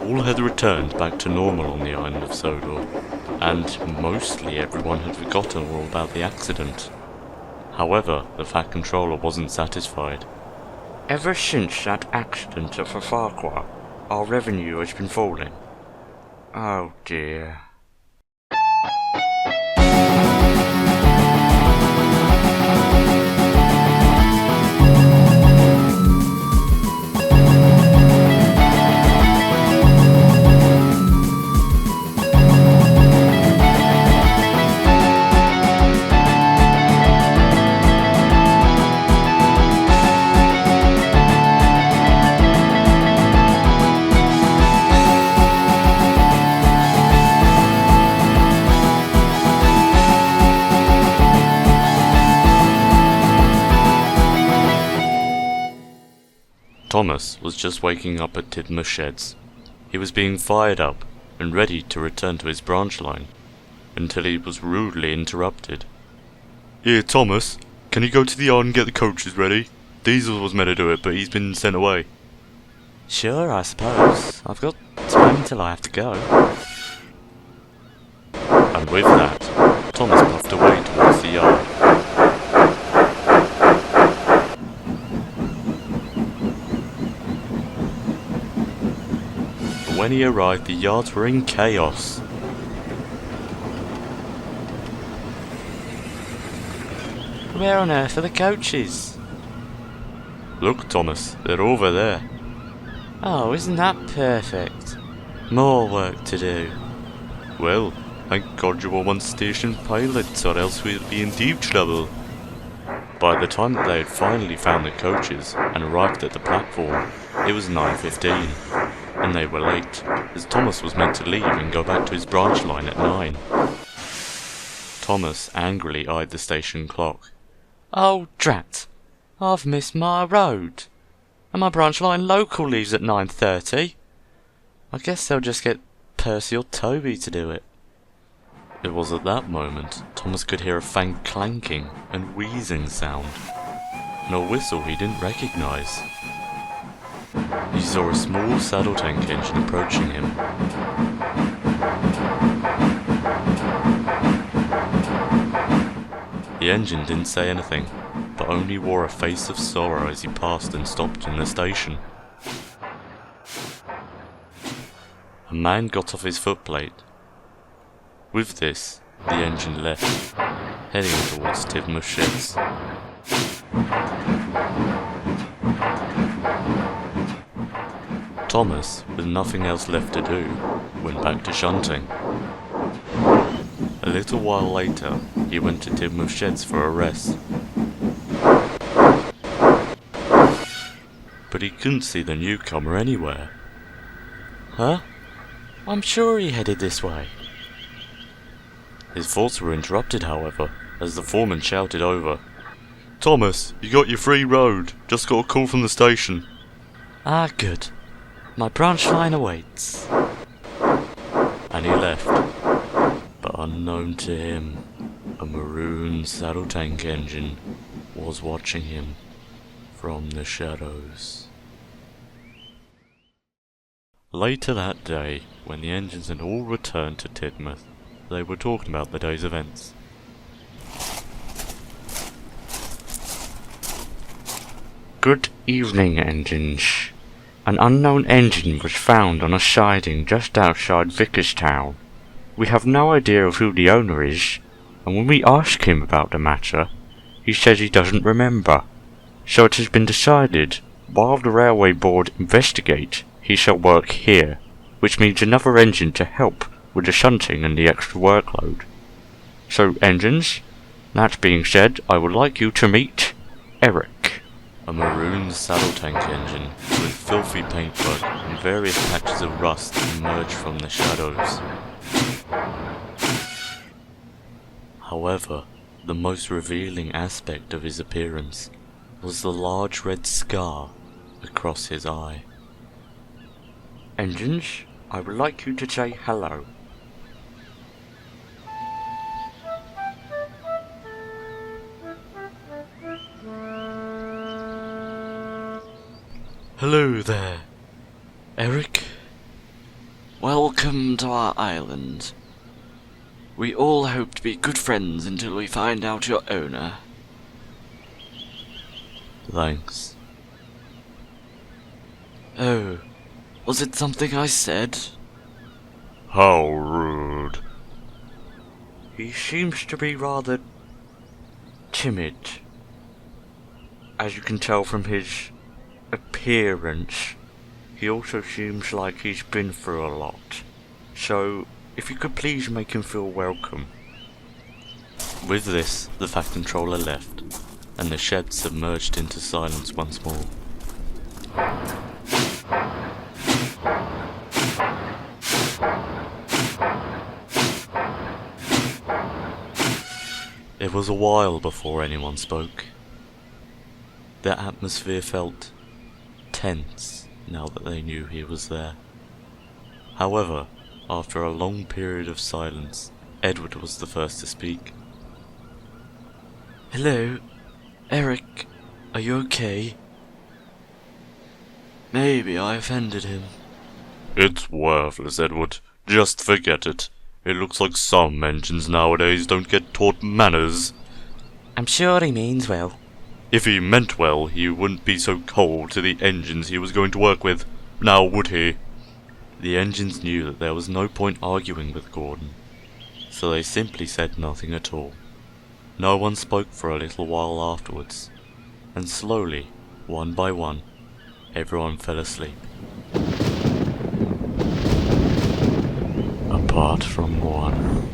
All had returned back to normal on the island of Sodor, and mostly everyone had forgotten all about the accident. However, the Fat Controller wasn't satisfied. Ever since that accident at Farquhar, our revenue has been falling. Oh dear. Thomas was just waking up at Tidmouth Sheds. He was being fired up and ready to return to his branch line, until he was rudely interrupted. "Here, Thomas, can you go to the yard and get the coaches ready? Diesel was meant to do it, but he's been sent away." Sure, I suppose. I've got time till I have to go. And with that, Thomas puffed away towards the yard. When he arrived, the yards were in chaos. Where on earth are the coaches? "Look, Thomas, they're over there." Oh, isn't that perfect? More work to do. "Well, thank God you were one-station pilots, or else we'd be in deep trouble." By the time that they had finally found the coaches and arrived at the platform, it was 9:15, and they were late, as Thomas was meant to leave and go back to his branch line at 9. Thomas angrily eyed the station clock. Oh, drat. I've missed my road. And my branch line local leaves at 9:30. I guess they'll just get Percy or Toby to do it. It was at that moment Thomas could hear a faint clanking and wheezing sound, and a whistle he didn't recognize. He saw a small saddle tank engine approaching him. The engine didn't say anything, but only wore a face of sorrow as he passed and stopped in the station. A man got off his footplate. With this, the engine left, heading towards Tidmouth Sheds. Thomas, with nothing else left to do, went back to shunting. A little while later, he went to Tidmouth Sheds for a rest. But he couldn't see the newcomer anywhere. Huh? I'm sure he headed this way. His thoughts were interrupted, however, as the foreman shouted over, "Thomas, you got your free road. Just got a call from the station." Ah, good. My branch line awaits. And he left. But unknown to him, a maroon saddle tank engine was watching him from the shadows. Later that day, when the engines had all returned to Tidmouth, they were talking about the day's events. Good evening, engines. An unknown engine was found on a siding just outside Vicarstown. We have no idea of who the owner is, and when we ask him about the matter, he says he doesn't remember. So it has been decided, while the railway board investigate, he shall work here, which means another engine to help with the shunting and the extra workload. So, engines, that being said, I would like you to meet Eric. A maroon saddle tank engine with filthy paintwork and various patches of rust emerged from the shadows. However, the most revealing aspect of his appearance was the large red scar across his eye. Engines, I would like you to say hello. Hello there, Eric. Welcome to our island. We all hope to be good friends until we find out your owner. Thanks. Oh, was it something I said? How rude. He seems to be rather timid, as you can tell from his appearance. He also seems like he's been through a lot. So, if you could please make him feel welcome. With this, the Fat Controller left, and the shed submerged into silence once more. It was a while before anyone spoke. The atmosphere felt tense now that they knew he was there. However, after a long period of silence, Edward was the first to speak. Hello, Eric, are you okay? Maybe I offended him. It's worthless, Edward. Just forget it. It looks like some engines nowadays don't get taught manners. I'm sure he means well. If he meant well, he wouldn't be so cold to the engines he was going to work with. Now would he? The engines knew that there was no point arguing with Gordon, so they simply said nothing at all. No one spoke for a little while afterwards, and slowly, one by one, everyone fell asleep. Apart from one.